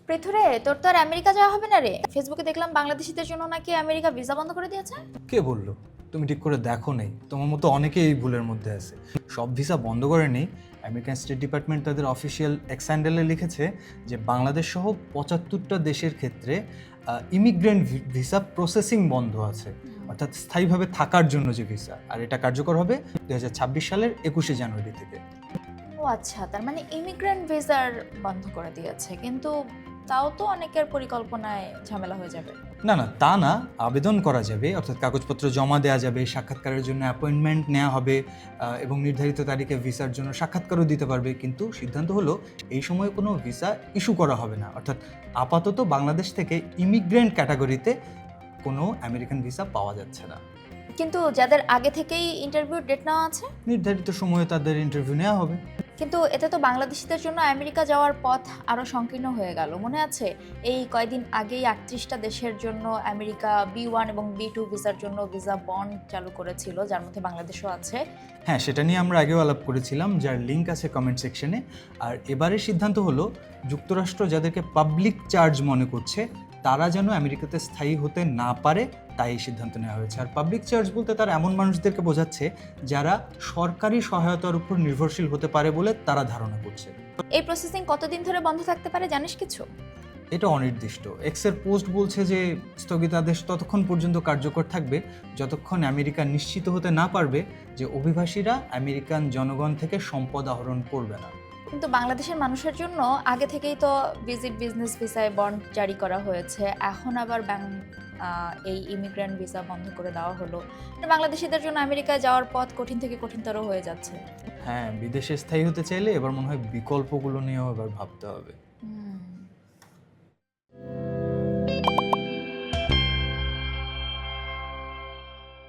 পৃথুরে তোর তো আর আমেরিকা যাওয়া হবে না রে। ফেসবুকে দেখলাম বাংলাদেশিদের জন্য নাকি আমেরিকা ভিসা বন্ধ করে দিয়েছে। কে বললো? তুমি ঠিক করে দেখো নেই, তোমার মতো অনেকেই এই ভুলের মধ্যে আছে। সব ভিসা বন্ধ করে নেই। আমেরিকান স্টেট ডিপার্টমেন্ট তাদের অফিসিয়াল এক্স হ্যান্ডেলে লিখেছে যে বাংলাদেশ সহ ৭৫টা দেশের ক্ষেত্রে ইমিগ্রেন্ট ভিসা প্রসেসিং বন্ধ আছে, অর্থাৎ স্থায়ীভাবে থাকার জন্য যে ভিসা, আর এটা কার্যকর হবে ২০২৬ সালের ২১শে জানুয়ারি থেকে। ও আচ্ছা, তার মানে ইমিগ্রেন্ট ভিসার বন্ধ করে দিয়েছে, কিন্তু তাও তো অনেকের পরিকল্পনায় ঝামেলা হয়ে যাবে। না না, তা না, আবেদন করা যাবে, অর্থাৎ কাগজপত্র জমা দেওয়া যাবে, সাক্ষাৎকারের জন্য অ্যাপয়েন্টমেন্ট নেওয়া হবে এবং নির্ধারিত তারিখে ভিসার জন্য সাক্ষাৎকারও দিতে পারবে। কিন্তু সিদ্ধান্ত হলো এই সময় কোনো ভিসা ইস্যু করা হবে না, অর্থাৎ আপাতত বাংলাদেশ থেকে ইমিগ্রেন্ট ক্যাটাগরিতে কোনো আমেরিকান ভিসা পাওয়া যাচ্ছে না। কিন্তু যাদের আগে থেকেই ইন্টারভিউ ডেট নেওয়া আছে, নির্ধারিত সময়ে তাদের ইন্টারভিউ নেওয়া হবে। কিন্তু এতে তো বাংলাদেশিদের জন্য আমেরিকা যাওয়ার পথ আরো সংকীর্ণ হয়ে গেল। মনে আছে এই কয়দিন আগেই ৩৮টা দেশের জন্য আমেরিকা B1 এবং B2 ভিসার জন্য ভিসা বন্ড চালু করেছিল, যার মধ্যে বাংলাদেশও আছে। হ্যাঁ, সেটা নিয়ে আমরা আগেও আলাপ করেছিলাম, যার লিঙ্ক আছে কমেন্ট সেকশনে। আর এবারের সিদ্ধান্ত হলো যুক্তরাষ্ট্র যাদেরকে পাবলিক চার্জ মনে করছে তারা যেন আমেরিকাতে স্থায়ী হতে না পারে, তাই এই সিদ্ধান্ত নেওয়া হয়েছে। আর পাবলিক চার্জ বলতে তারা এমন মানুষদেরকে বোঝাচ্ছে যারা সরকারি সহায়তার উপর নির্ভরশীল হতে পারে বলে তারা ধারণা করছে। এই প্রসেসিং কতদিন ধরে বন্ধ থাকতে পারে জানিস কিছু? এটা অনির্দিষ্ট। এক্সের পোস্ট বলছে যে স্থগিতাদেশ ততক্ষণ পর্যন্ত কার্যকর থাকবে যতক্ষণ আমেরিকা নিশ্চিত হতে না পারবে যে অভিবাসীরা আমেরিকান জনগণ থেকে সম্পদ আহরণ করবে না। কিন্তু বাংলাদেশের মানুষের জন্য আগে থেকেই তো ভিজিট বিজনেস ভিসায় বন্ড জারি করা হয়েছে, এখন আবার এই ইমিগ্রেন্ট ভিসা বন্ধ করে দেওয়া হলো। বাংলাদেশিদের জন্য আমেরিকায় যাওয়ার পথ কঠিন থেকে কঠিনতর হয়ে যাচ্ছে। হ্যাঁ, বিদেশে স্থায়ী হতে চাইলে এবার মনে হয় বিকল্পগুলো নিয়েও এবার ভাবতে হবে।